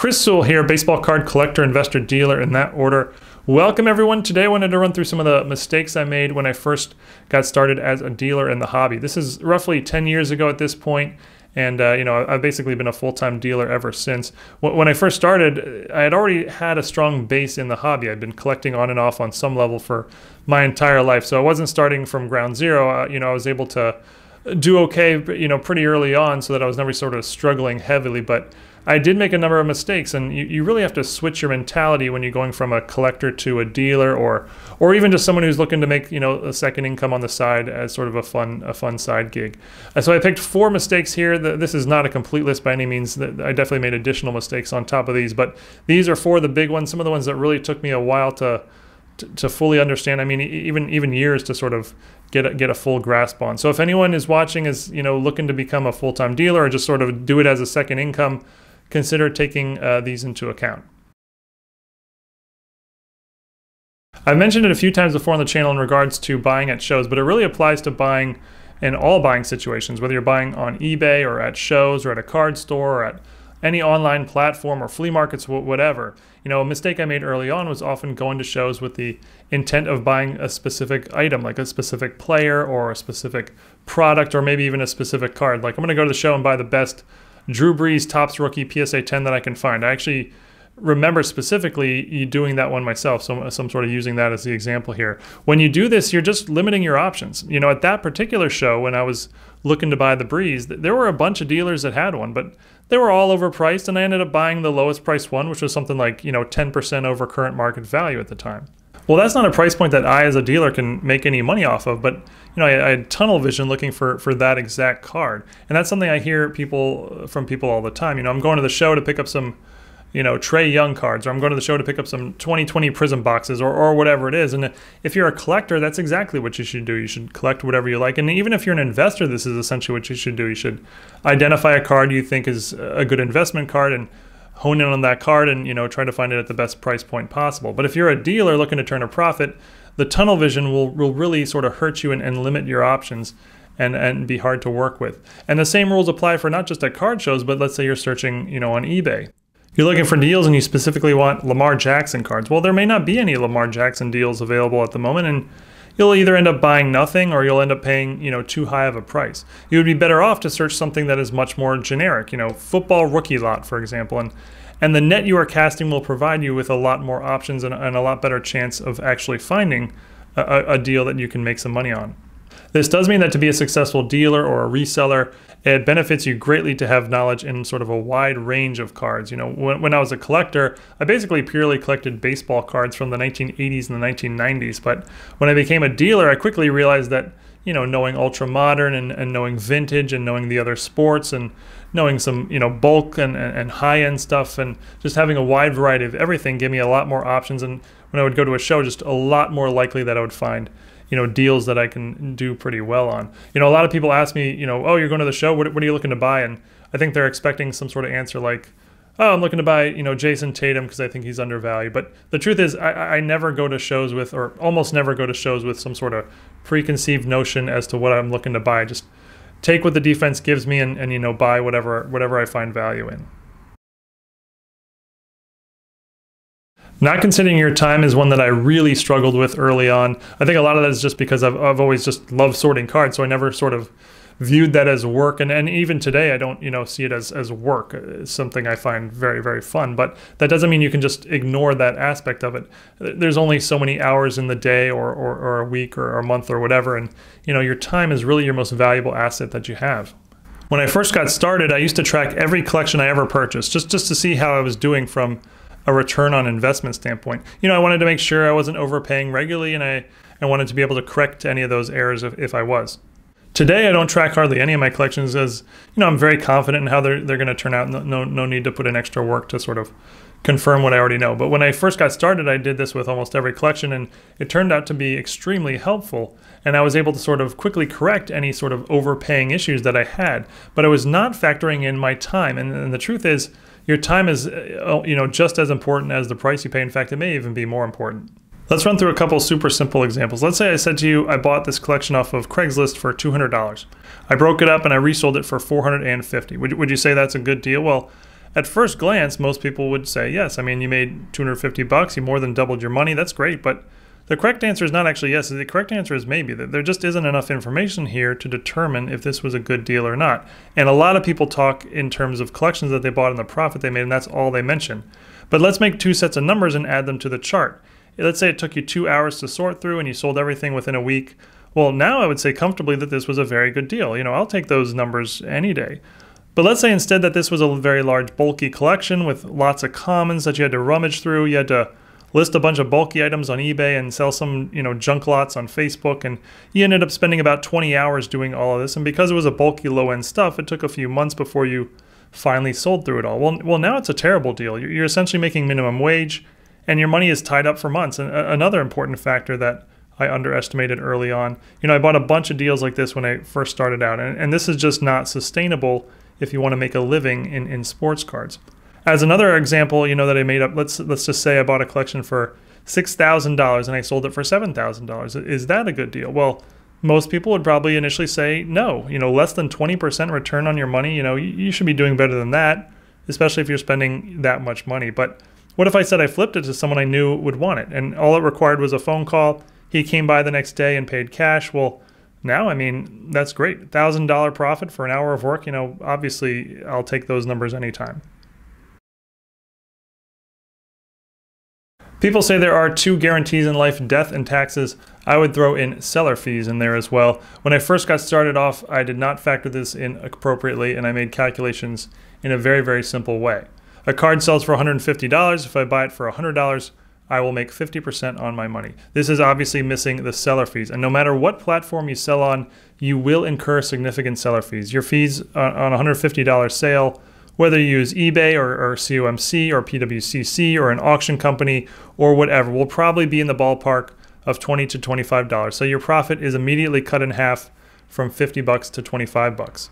Chris Sewell here, baseball card collector, investor, dealer, in that order. Welcome everyone. Today I wanted to run through some of the mistakes I made when I first got started as a dealer in the hobby. This is roughly 10 years ago at this point, and I've basically been a full-time dealer ever since. When I first started, I had already had a strong base in the hobby. I'd been collecting on and off on some level for my entire life, so I wasn't starting from ground zero. I was able to do okay, pretty early on, so that I was never sort of struggling heavily, but I did make a number of mistakes, and you really have to switch your mentality when you're going from a collector to a dealer, or even just someone who's looking to make a second income on the side as sort of a fun side gig. So I picked 4 mistakes here. This is not a complete list by any means. I definitely made additional mistakes on top of these, but these are 4 of the big ones. Some of the ones that really took me a while to fully understand. I mean, even years to sort of get a full grasp on. So if anyone is watching is looking to become a full-time dealer or just sort of do it as a second income, consider taking these into account. I've mentioned it a few times before on the channel in regards to buying at shows, but it really applies to buying in all buying situations, whether you're buying on eBay or at shows or at a card store or at any online platform or flea markets, whatever. A mistake I made early on was often going to shows with the intent of buying a specific item, like a specific player or a specific product, or maybe even a specific card. Like, I'm gonna go to the show and buy the best Drew Brees Topps Rookie PSA 10 that I can find. I actually remember specifically doing that one myself, so I'm sort of using that as the example here. When you do this, you're just limiting your options. At that particular show, when I was looking to buy the Brees, there were a bunch of dealers that had one, but they were all overpriced, and I ended up buying the lowest priced one, which was something like 10% over current market value at the time. Well, that's not a price point that I as a dealer can make any money off of, but I had tunnel vision looking for that exact card. And that's something I hear from people all the time. I'm going to the show to pick up some Trae Young cards, or I'm going to the show to pick up some 2020 Prism boxes, or whatever it is. And if you're a collector, that's exactly what you should do. You should collect whatever you like. And even if you're an investor, this is essentially what you should do. You should identify a card you think is a good investment card and hone in on that card and try to find it at the best price point possible. But if you're a dealer looking to turn a profit, the tunnel vision will really sort of hurt you and limit your options and be hard to work with. And the same rules apply for not just at card shows, but let's say you're searching on eBay. You're looking for deals and you specifically want Lamar Jackson cards. Well, there may not be any Lamar Jackson deals available at the moment, and you'll either end up buying nothing or you'll end up paying too high of a price. You would be better off to search something that is much more generic, football rookie lot, for example, and the net you are casting will provide you with a lot more options and a lot better chance of actually finding a deal that you can make some money on. This does mean that to be a successful dealer or a reseller, it benefits you greatly to have knowledge in sort of a wide range of cards. When I was a collector, I basically purely collected baseball cards from the 1980s and the 1990s. But when I became a dealer, I quickly realized that knowing ultra modern and knowing vintage and knowing the other sports and knowing some bulk and high-end stuff and just having a wide variety of everything gave me a lot more options. And when I would go to a show, just a lot more likely that I would find deals that I can do pretty well on. A lot of people ask me, oh, you're going to the show, what are you looking to buy? And I think they're expecting some sort of answer like, oh, I'm looking to buy, Jason Tatum because I think he's undervalued. But the truth is, I never go to shows with, or almost never go to shows with some sort of preconceived notion as to what I'm looking to buy. I just take what the defense gives me and buy whatever I find value in. Not considering your time is one that I really struggled with early on. I think a lot of that is just because I've always just loved sorting cards, so I never sort of viewed that as work. And even today, I don't see it as work. It's something I find very, very fun. But that doesn't mean you can just ignore that aspect of it. There's only so many hours in the day or a week or a month or whatever. And your time is really your most valuable asset that you have. When I first got started, I used to track every collection I ever purchased just to see how I was doing from a return on investment standpoint. I wanted to make sure I wasn't overpaying regularly, and I wanted to be able to correct any of those errors if I was. Today, I don't track hardly any of my collections as, I'm very confident in how they're going to turn out. No need to put in extra work to sort of confirm what I already know. But when I first got started, I did this with almost every collection, and it turned out to be extremely helpful. And I was able to sort of quickly correct any sort of overpaying issues that I had. But I was not factoring in my time. And the truth is, your time is just as important as the price you pay. In fact, it may even be more important. Let's run through a couple super simple examples. Let's say I said to you, I bought this collection off of Craigslist for $200. I broke it up and I resold it for $450. Would you say that's a good deal? Well, At first glance, most people would say, yes, I mean, you made $250, you more than doubled your money, that's great, but the correct answer is not actually yes. The correct answer is maybe. That there just isn't enough information here to determine if this was a good deal or not. And a lot of people talk in terms of collections that they bought and the profit they made, and that's all they mention. But let's make two sets of numbers and add them to the chart. Let's say it took you 2 hours to sort through and you sold everything within a week. Well, now I would say comfortably that this was a very good deal. I'll take those numbers any day. But let's say instead that this was a very large, bulky collection with lots of commons that you had to rummage through. You had to list a bunch of bulky items on eBay and sell some, junk lots on Facebook, and you ended up spending about 20 hours doing all of this. And because it was a bulky, low-end stuff, it took a few months before you finally sold through it all. Well, now it's a terrible deal. You're essentially making minimum wage, and your money is tied up for months. And another important factor that I underestimated early on, I bought a bunch of deals like this when I first started out, and this is just not sustainable if you want to make a living in sports cards. As another example, that I made up, let's just say I bought a collection for $6,000 and I sold it for $7,000. Is that a good deal? Well, most people would probably initially say no. Less than 20% return on your money, you should be doing better than that, especially if you're spending that much money. But what if I said I flipped it to someone I knew would want it, and all it required was a phone call, he came by the next day and paid cash? Well, now, I mean, that's great. $1,000 profit for an hour of work, obviously I'll take those numbers anytime. People say there are two guarantees in life, death and taxes. I would throw in seller fees in there as well. When I first got started off, I did not factor this in appropriately, and I made calculations in a very, very simple way. A card sells for $150. If I buy it for $100, I will make 50% on my money. This is obviously missing the seller fees. And no matter what platform you sell on, you will incur significant seller fees. Your fees on a $150 sale, whether you use eBay or COMC or PWCC or an auction company or whatever, will probably be in the ballpark of $20 to $25. So your profit is immediately cut in half from $50 to $25.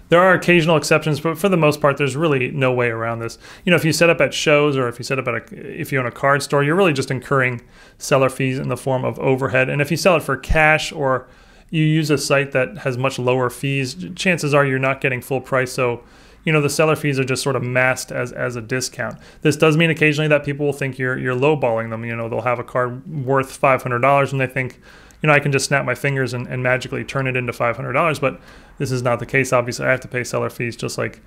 There are occasional exceptions, but for the most part, there's really no way around this. If you set up at shows or if you set up if you own a card store, you're really just incurring seller fees in the form of overhead. And if you sell it for cash or you use a site that has much lower fees, chances are you're not getting full price. So the seller fees are just sort of masked as a discount. This does mean occasionally that people will think you're lowballing them. They'll have a card worth $500 and they think, I can just snap my fingers and magically turn it into $500. But this is not the case. Obviously, I have to pay seller fees just like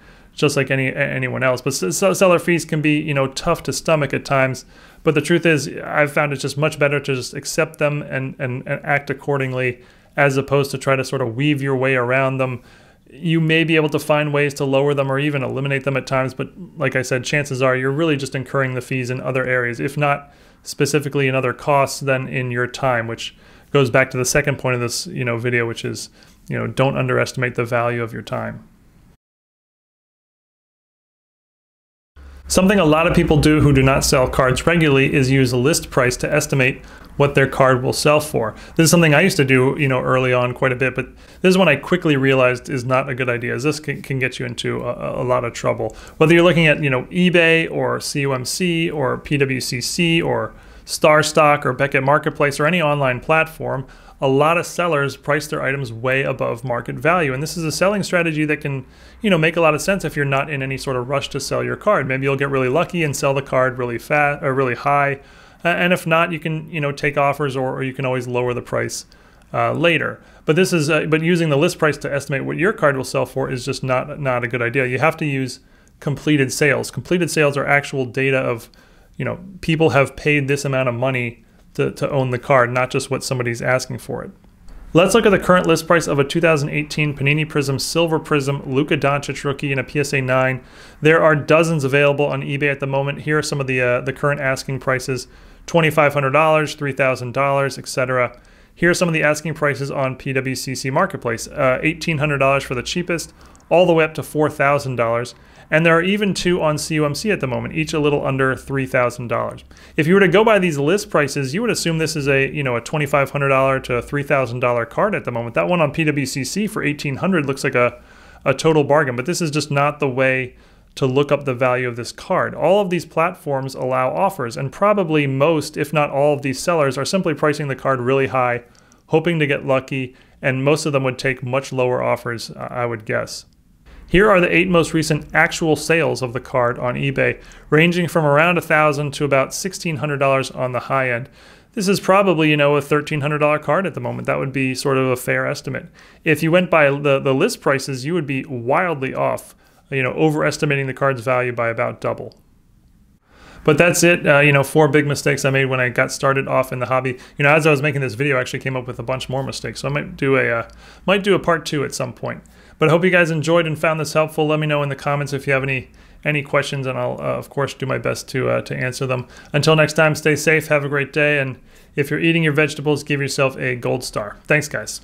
anyone else. But seller fees can be tough to stomach at times. But the truth is, I've found it's just much better to just accept them and act accordingly, as opposed to try to sort of weave your way around them. You may be able to find ways to lower them or even eliminate them at times, but like I said, chances are you're really just incurring the fees in other areas, if not specifically in other costs, then in your time, which goes back to the second point of this video, which is don't underestimate the value of your time. Something a lot of people do who do not sell cards regularly is use a list price to estimate what their card will sell for. This is something I used to do, early on quite a bit, but this is one I quickly realized is not a good idea, as this can get you into a lot of trouble. Whether you're looking at, eBay or COMC or PWCC or StarStock or Beckett Marketplace or any online platform, a lot of sellers price their items way above market value. And this is a selling strategy that can, make a lot of sense if you're not in any sort of rush to sell your card. Maybe you'll get really lucky and sell the card really fast or really high. And if not, you can, take offers or you can always lower the price later. But this is, but using the list price to estimate what your card will sell for is just not a good idea. You have to use completed sales. Completed sales are actual data of, people have paid this amount of money to own the card, not just what somebody's asking for it. Let's look at the current list price of a 2018 Panini Prizm Silver Prizm Luka Doncic rookie in a PSA 9. There are dozens available on eBay at the moment. Here are some of the current asking prices: $2,500, $3,000, etc. Here are some of the asking prices on PWCC Marketplace: $1,800 for the cheapest, all the way up to $4,000. And there are even two on COMC at the moment, each a little under $3,000. If you were to go by these list prices, you would assume this is a $2,500 to $3,000 card at the moment. That one on PWCC for $1,800 looks like a total bargain, but this is just not the way to look up the value of this card. All of these platforms allow offers, and probably most, if not all, of these sellers are simply pricing the card really high, hoping to get lucky, and most of them would take much lower offers, I would guess. Here are the 8 most recent actual sales of the card on eBay, ranging from around $1,000 to about $1,600 on the high end. This is probably, a $1,300 card at the moment. That would be sort of a fair estimate. If you went by the list prices, you would be wildly off, overestimating the card's value by about double. But that's it. 4 big mistakes I made when I got started off in the hobby. As I was making this video, I actually came up with a bunch more mistakes. So I might do a part 2 at some point. But I hope you guys enjoyed and found this helpful. Let me know in the comments if you have any questions, and I'll of course do my best to answer them. Until next time, stay safe, have a great day, and if you're eating your vegetables, give yourself a gold star. Thanks, guys.